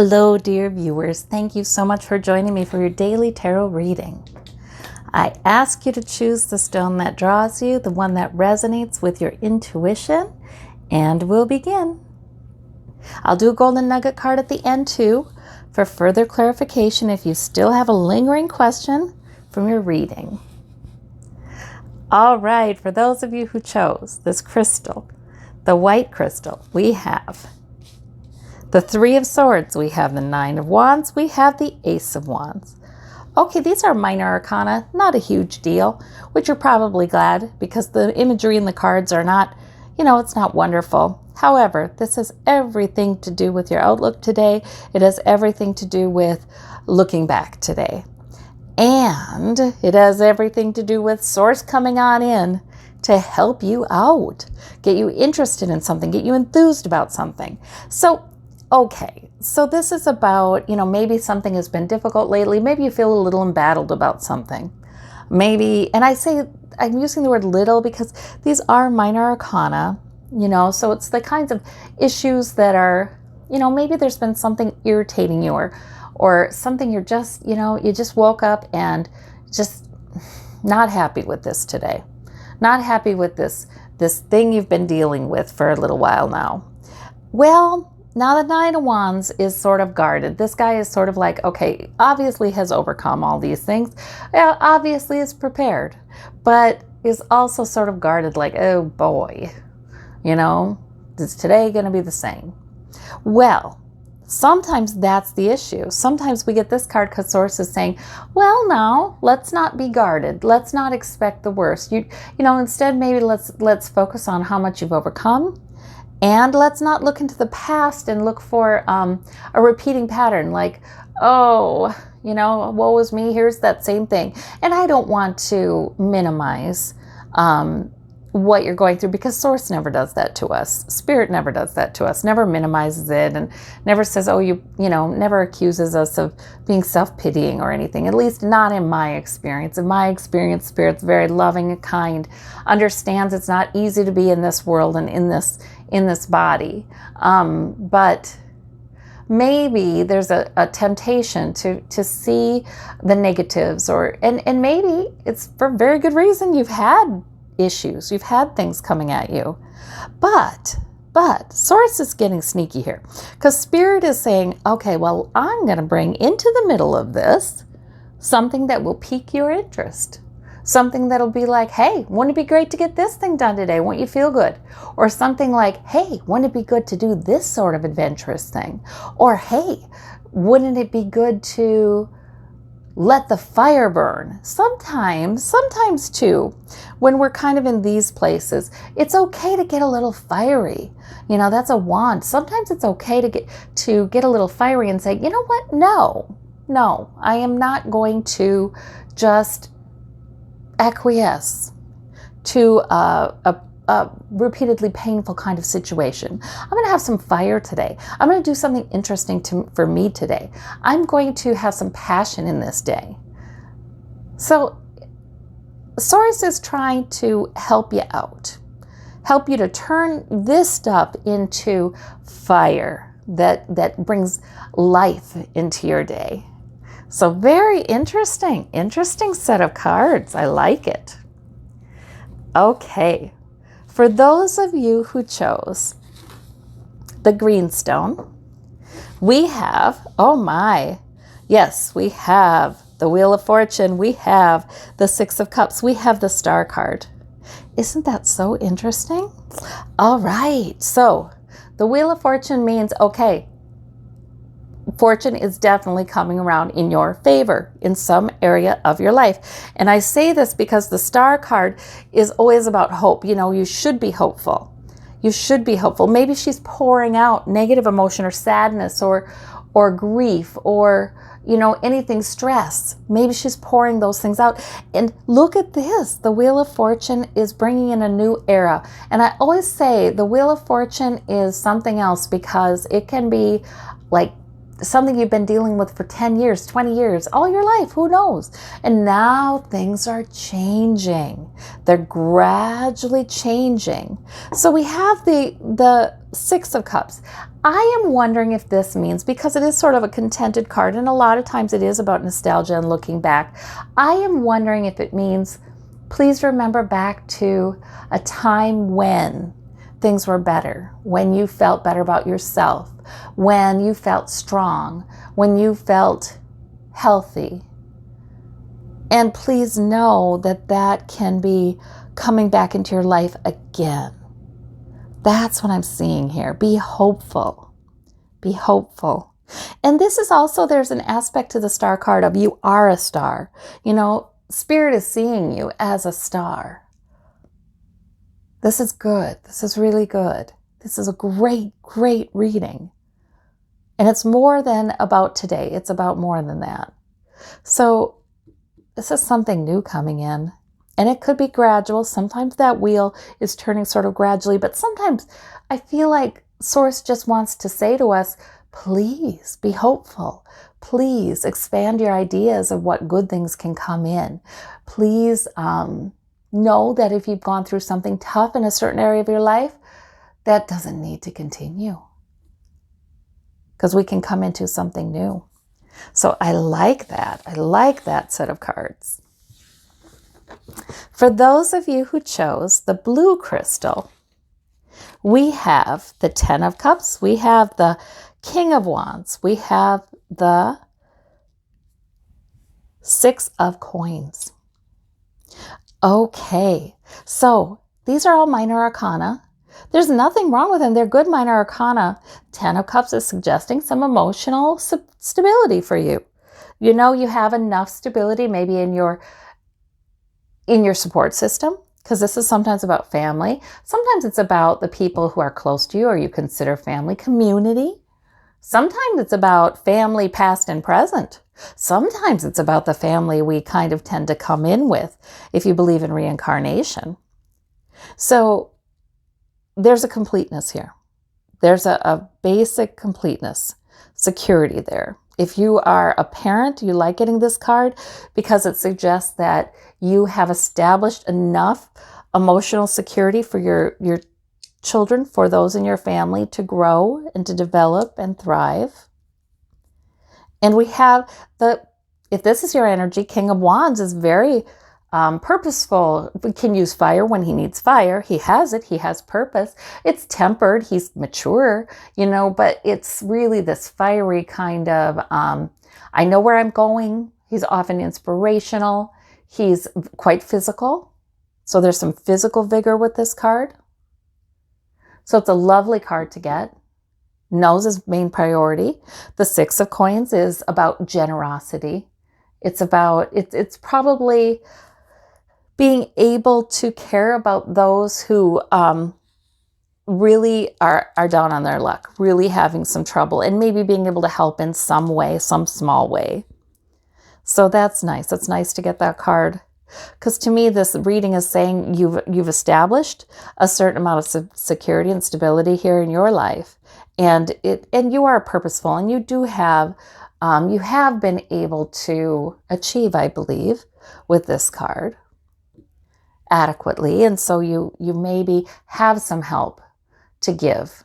Hello, dear viewers. Thank you so much for joining me for your daily tarot reading. I ask you to choose the stone that draws you, the one that resonates with your intuition, and we'll begin. I'll do a golden nugget card at the end too for further clarification if you still have a lingering question from your reading. All right, for those of you who chose this crystal, the white crystal, we have the Three of Swords, we have the Nine of Wands, we have the Ace of Wands. Okay, these are minor arcana, not a huge deal, which you're probably glad because the imagery in the cards are not, it's not wonderful. However, this has everything to do with your outlook today. It has everything to do with looking back today. And it has everything to do with Source coming on in to help you out, get you interested in something, get you enthused about something. Okay, so this is about, maybe something has been difficult lately. Maybe you feel a little embattled about something. Maybe, and I'm using the word little because these are minor arcana, so it's the kinds of issues that are, maybe there's been something irritating you or something you're just, you just woke up and just not happy with this today. Not happy with this thing you've been dealing with for a little while now. Well, now the Nine of Wands is sort of guarded. This guy is sort of like, okay, obviously has overcome all these things. Obviously is prepared, but is also sort of guarded like, oh boy, is today going to be the same? Well, sometimes that's the issue. Sometimes we get this card because Source is saying, well, no, let's not be guarded. Let's not expect the worst. Instead, maybe let's focus on how much you've overcome. And let's not look into the past and look for a repeating pattern like, oh, woe is me, here's that same thing. And I don't want to minimize what you're going through because Source never does that to us. Spirit never does that to us, never minimizes it and never says, oh, never accuses us of being self-pitying or anything, at least not in my experience. In my experience, Spirit's very loving and kind, understands it's not easy to be in this world and in this body. But maybe there's a temptation to see the negatives and maybe it's for very good reason. You've had issues, you've had things coming at you, but Source is getting sneaky here because Spirit is saying, okay, well, I'm going to bring into the middle of this something that will pique your interest. Something that'll be like, hey, wouldn't it be great to get this thing done today? Won't you feel good? Or something like, hey, wouldn't it be good to do this sort of adventurous thing? Or, hey, wouldn't it be good to let the fire burn? Sometimes too, when we're kind of in these places, it's okay to get a little fiery. That's a wand. Sometimes it's okay to get a little fiery and say, you know what? No, I am not going to just acquiesce to a repeatedly painful kind of situation. I'm going to have some fire today. I'm going to do something interesting for me today. I'm going to have some passion in this day. So Source is trying to help you out, help you to turn this stuff into fire that brings life into your day. So very interesting set of cards. I like it. Okay, for those of you who chose the green stone, we have, oh my, yes, we have the Wheel of Fortune, we have the Six of Cups, we have the Star card. Isn't that so interesting? All right, so the Wheel of Fortune means, okay, fortune is definitely coming around in your favor in some area of your life. And I say this because the Star card is always about hope. You should be hopeful. You should be hopeful. Maybe she's pouring out negative emotion or sadness or grief or, anything, stress. Maybe she's pouring those things out. And look at this. The Wheel of Fortune is bringing in a new era. And I always say the Wheel of Fortune is something else because it can be like something you've been dealing with for 10 years, 20 years, all your life, who knows? And now things are changing. They're gradually changing. So we have the Six of Cups. I am wondering if this means, because it is sort of a contented card, and a lot of times it is about nostalgia and looking back. I am wondering if it means, please remember back to a time when things were better, when you felt better about yourself, when you felt strong, when you felt healthy. And please know that that can be coming back into your life again. That's what I'm seeing here. Be hopeful. Be hopeful. And this is also, there's an aspect to the star card of you are a star. You know, Spirit is seeing you as a star. This is good. This is really good. This is a great, great reading. And it's more than about today. It's about more than that. So this is something new coming in. And it could be gradual. Sometimes that wheel is turning sort of gradually. But sometimes I feel like Source just wants to say to us, please be hopeful. Please expand your ideas of what good things can come in. Please know that if you've gone through something tough in a certain area of your life, that doesn't need to continue. Because we can come into something new. So I like that. I like that set of cards. For those of you who chose the blue crystal, we have the Ten of Cups. We have the King of Wands. We have the Six of Coins. Okay, so these are all minor arcana. There's nothing wrong with them. They're good minor arcana. Ten of Cups is suggesting some emotional stability for you. You know, you have enough stability maybe in your support system, because this is sometimes about family. Sometimes it's about the people who are close to you or you consider family, community. Sometimes it's about family past and present. Sometimes it's about the family we kind of tend to come in with if you believe in reincarnation. So there's a completeness here. There's a basic completeness, security there. If you are a parent, you like getting this card because it suggests that you have established enough emotional security for your children, for those in your family to grow and to develop and thrive. And we have if this is your energy, King of Wands is very purposeful. We can use fire when he needs fire. He has it. He has purpose. It's tempered. He's mature, you know, but it's really this fiery kind of, I know where I'm going. He's often inspirational. He's quite physical. So there's some physical vigor with this card. So it's a lovely card to get. Knows his main priority. The Six of Coins is about generosity. It's about, it's probably being able to care about those who really are down on their luck, really having some trouble, and maybe being able to help in some way, some small way. So that's nice. It's nice to get that card. Because to me, this reading is saying you've established a certain amount of security and stability here in your life. And you are purposeful, and you do have, you have been able to achieve, I believe, with this card adequately. And so you maybe have some help to give.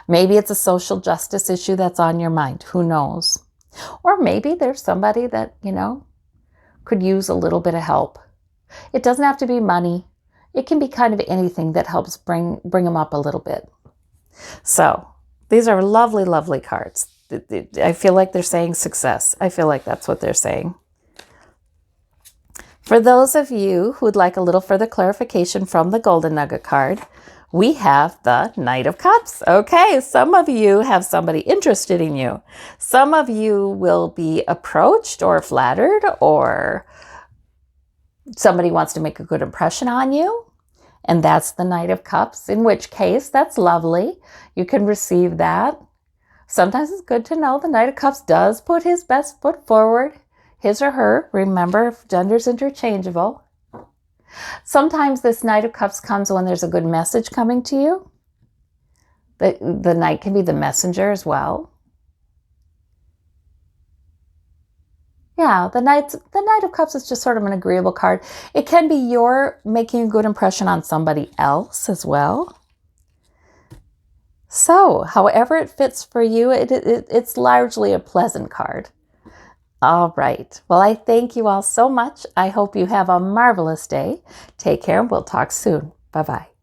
Maybe it's a social justice issue that's on your mind. Who knows? Or maybe there's somebody that, you know, could use a little bit of help. It doesn't have to be money. It can be kind of anything that helps bring them up a little bit. So these are lovely, lovely cards. I feel like they're saying success. I feel like that's what they're saying. For those of you who would like a little further clarification from the Golden Nugget card, we have the Knight of Cups. Okay, some of you have somebody interested in you. Some of you will be approached or flattered, or somebody wants to make a good impression on you. And that's the Knight of Cups, in which case that's lovely. You can receive that. Sometimes it's good to know the Knight of Cups does put his best foot forward, his or her. Remember, gender's interchangeable. Sometimes this Knight of Cups comes when there's a good message coming to you. The Knight can be the messenger as well. Yeah, the Knight of Cups is just sort of an agreeable card. It can be your making a good impression on somebody else as well. So, however it fits for you, it's largely a pleasant card. All right. Well, I thank you all so much. I hope you have a marvelous day. Take care and we'll talk soon. Bye-bye.